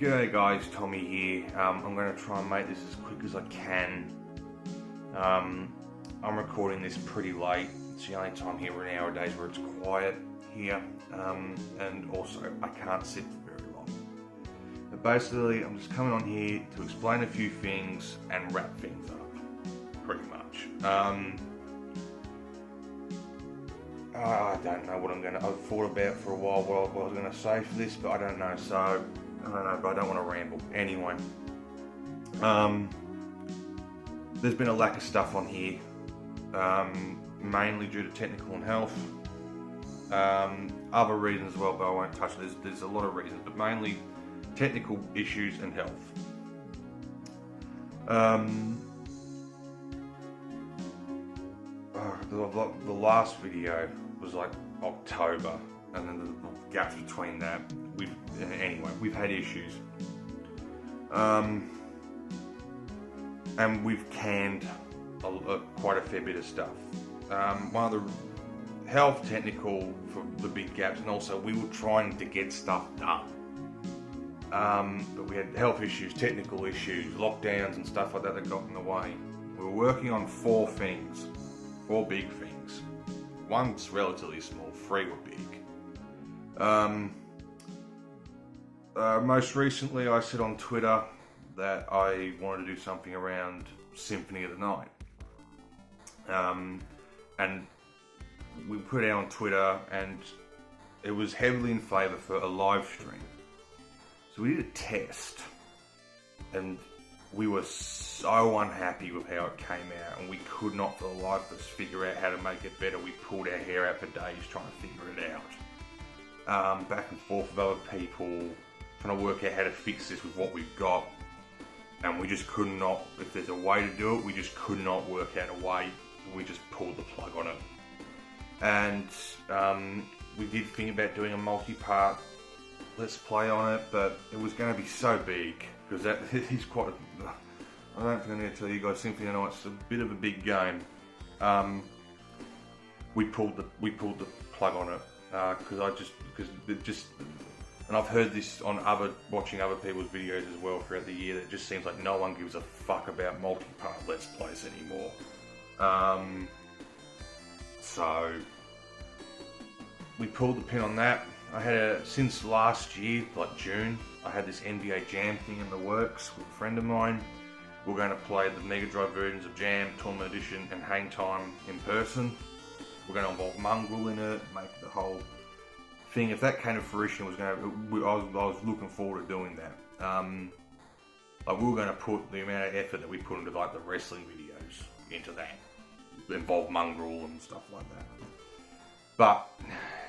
G'day guys, Tommy here. I'm going to try and make this as quick as I can. I'm recording this pretty late. It's the only time here nowadays where it's quiet here, and also I can't sit for very long. But basically, I'm just coming on here to explain a few things and wrap things up, pretty much. I don't know what I've thought about for a while what I was going to say for this, but I don't know, so I don't know, but I don't want to ramble. Anyway, there's been a lack of stuff on here, mainly due to technical and health. Other reasons as well, but I won't touch it. There's a lot of reasons, but mainly technical issues and health. The last video was like October, and then the gaps between that. We've had issues, and we've canned quite a fair bit of stuff. One of the health, technical for the big gaps, and also we were trying to get stuff done. But we had health issues, technical issues, lockdowns and stuff like that got in the way. We were working on four big things. One's relatively small, three were big. Most recently I said on Twitter that I wanted to do something around Symphony of the Night. And we put it out on Twitter, and it was heavily in favour for a live stream. So we did a test, and we were so unhappy with how it came out, and we could not for the life of us figure out how to make it better. We pulled our hair out for days trying to figure it out. Back and forth with other people, trying to work out how to fix this with what we've got. And we just could not, if there's a way to do it, we just could not work out a way. We just pulled the plug on it. And we did think about doing a multi-part Let's Play on it, but it was going to be so big, because that is quite I don't think I need to tell you guys, Symphony of the Night's a bit of a big game. We pulled the plug on it, and I've heard this on watching other people's videos as well throughout the year, that it just seems like no one gives a fuck about multi-part Let's Plays anymore. So we pulled the pin on that. I had since last year, like June, I had this NBA Jam thing in the works with a friend of mine. We're going to play the Mega Drive versions of Jam, Tournament Edition and Hang Time in person. We're going to involve Mongrel in it, make the whole thing. If that came to fruition, I was looking forward to doing that. Like we were going to put the amount of effort that we put into like the wrestling videos into that, involve Mongrel and stuff like that. But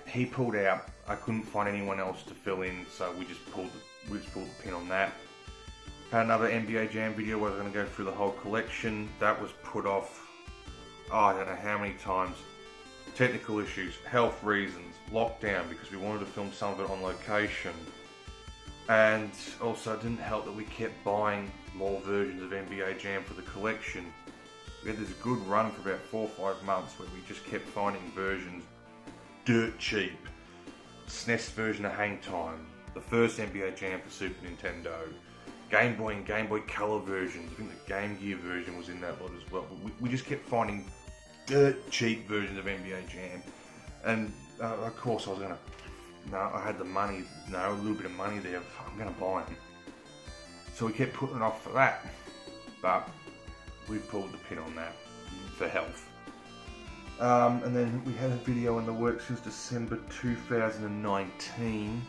he pulled out. I couldn't find anyone else to fill in, so we just pulled the pin on that. Had another NBA Jam video where I was going to go through the whole collection. That was put off, I don't know how many times. Technical issues, health reasons, lockdown because we wanted to film some of it on location. And also it didn't help that we kept buying more versions of NBA Jam for the collection. We had this good run for about 4 or 5 months where we just kept finding versions dirt cheap. SNES version of Hang Time, the first NBA Jam for Super Nintendo, Game Boy and Game Boy Color versions. I think the Game Gear version was in that lot as well. We just kept finding dirt cheap versions of NBA Jam, and of course I had the money, a little bit of money there. I'm gonna buy them. So we kept putting it off for that, but we pulled the pin on that for health. And then we had a video in the works since December 2019.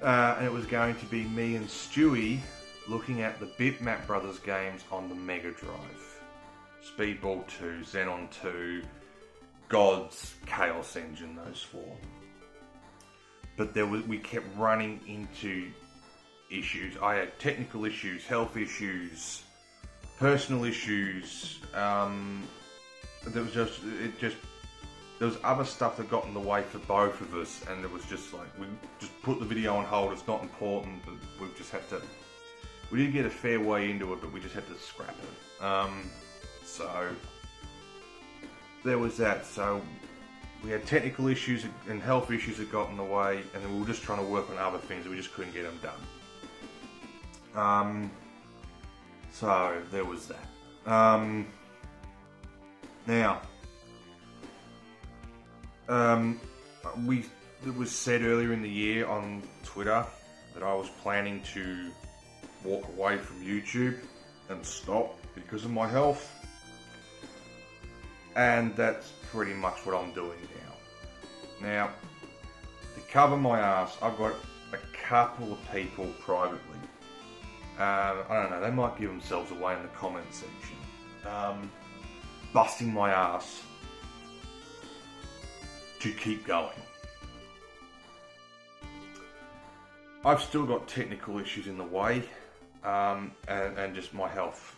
And it was going to be me and Stewie looking at the Bitmap Brothers games on the Mega Drive. Speedball 2, Xenon 2, Gods, Chaos Engine, those four. But we kept running into issues. I had technical issues, health issues, personal issues. There was other stuff that got in the way for both of us, and it was just like, we just put the video on hold. It's not important, but we've just had to. We did get a fair way into it, but we just had to scrap it. So there was that. So we had technical issues and health issues that got in the way, and then we were just trying to work on other things and we just couldn't get them done. So there was that. Now, it was said earlier in the year on Twitter that I was planning to walk away from YouTube and stop because of my health. And that's pretty much what I'm doing now. Now, to cover my ass, I've got a couple of people privately. I don't know, they might give themselves away in the comment section. Busting my ass to keep going. I've still got technical issues in the way, and just my health.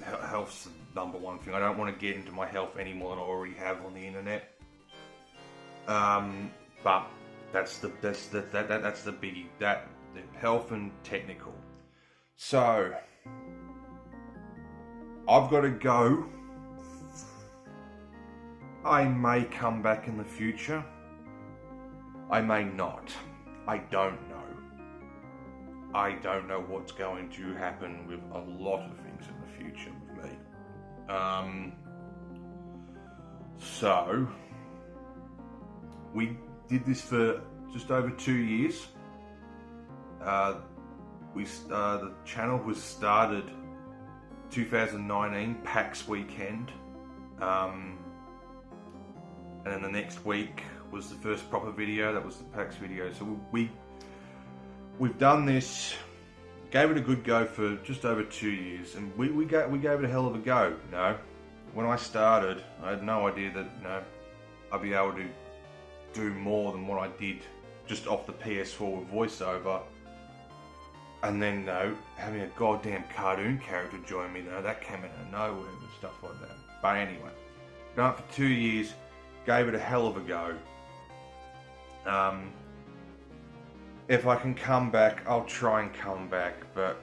Health's the number one thing. I don't want to get into my health any more than I already have on the internet. But that's the biggie. The health and technical. So I've got to go. I may come back in the future. I may not. I don't know. I don't know what's going to happen with a lot of things in the future with me. So we did this for just over 2 years. The channel was started 2019 PAX weekend, and then the next week was the first proper video. That was the PAX video. So we've done this, gave it a good go for just over 2 years, and we gave it a hell of a go. You know, when I started, I had no idea that I'd be able to do more than what I did just off the PS4 with voiceover. And then, having a goddamn cartoon character join me, that came out of nowhere and stuff like that. But anyway, done it for 2 years, gave it a hell of a go. If I can come back, I'll try and come back, but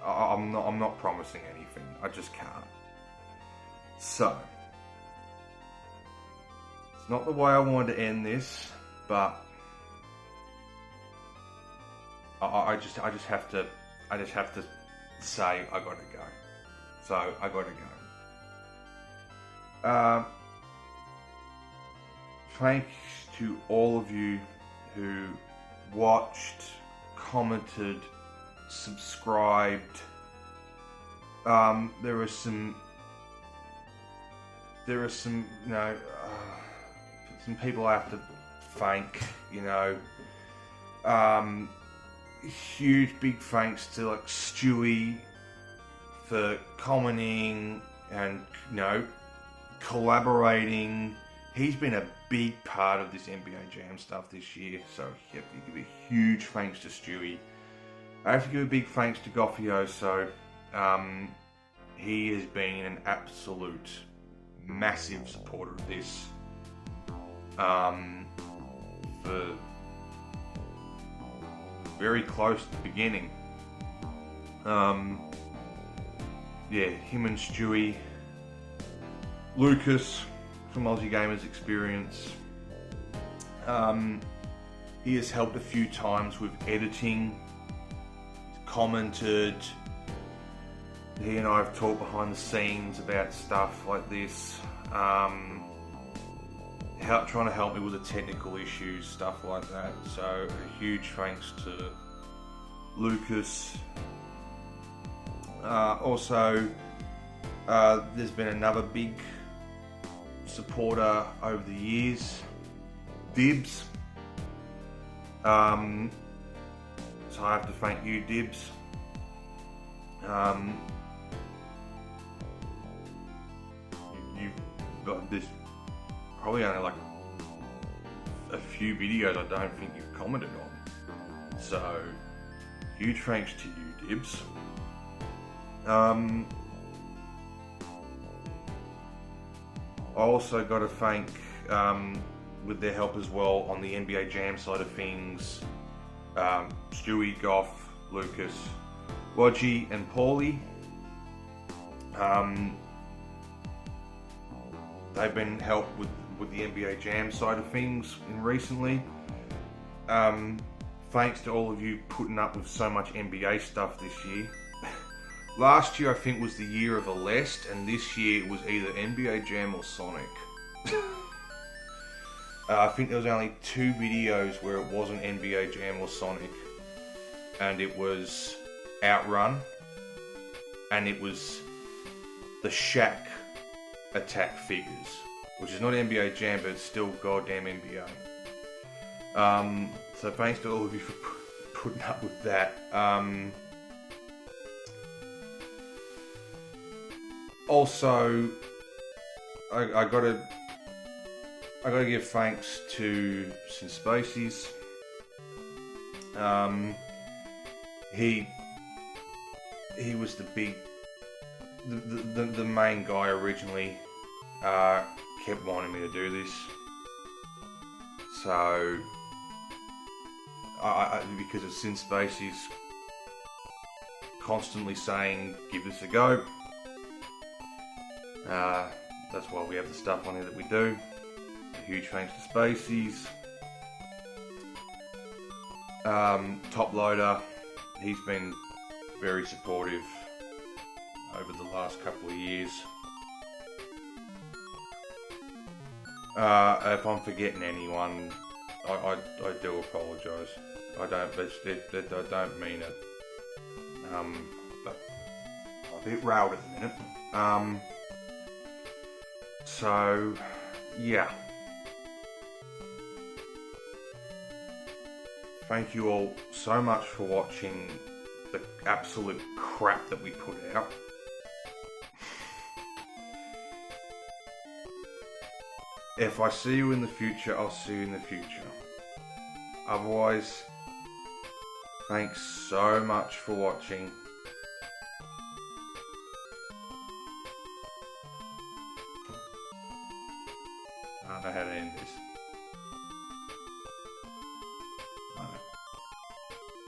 I'm not promising anything. I just can't. So, it's not the way I wanted to end this, but I just have to say I gotta go. So I gotta go. Thanks to all of you who watched, commented, subscribed. There are some some people I have to thank. Huge big thanks to Stewie for commenting and collaborating. He's been a big part of this NBA Jam stuff this year, so you have to give a huge thanks to Stewie. I have to give a big thanks to Goffioso. He has been an absolute massive supporter of this for very close to the beginning. Him and Stewie, Lucas from Aussie Gamers Experience. He has helped a few times with editing, commented. He and I have talked behind the scenes about stuff like this, trying to help me with the technical issues, stuff like that. So a huge thanks to Lucas. Also, there's been another big supporter over the years, Dibs. So I have to thank you, Dibs. You've got this probably only a few videos I don't think you've commented on. So huge thanks to you, Dibs. I also got to thank, with their help as well on the NBA Jam side of things, Stewie, Goff, Lucas, Wodgy and Paulie. they've been helped with the NBA Jam side of things recently. Thanks to all of you putting up with so much NBA stuff this year. Last year I think was the year of the Lest, and this year it was either NBA Jam or Sonic. I think there was only 2 videos where it wasn't NBA Jam or Sonic, and it was Outrun, and it was the Shaq attack figures, which is not NBA Jam, but it's still goddamn NBA. So thanks to all of you for putting up with that. Also, I gotta give thanks to Synspaces. He was the main guy originally. Kept wanting me to do this, so because of Synspaces constantly saying give this a go. That's why we have the stuff on here that we do. A huge thanks to Spacies. Top Loader, he's been very supportive over the last couple of years. If I'm forgetting anyone, I do apologise. I don't mean it. But I'm a bit riled at the minute. So, yeah. Thank you all so much for watching the absolute crap that we put out. If I see you in the future, I'll see you in the future. Otherwise, thanks so much for watching. I don't know how to end this.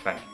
Thank you.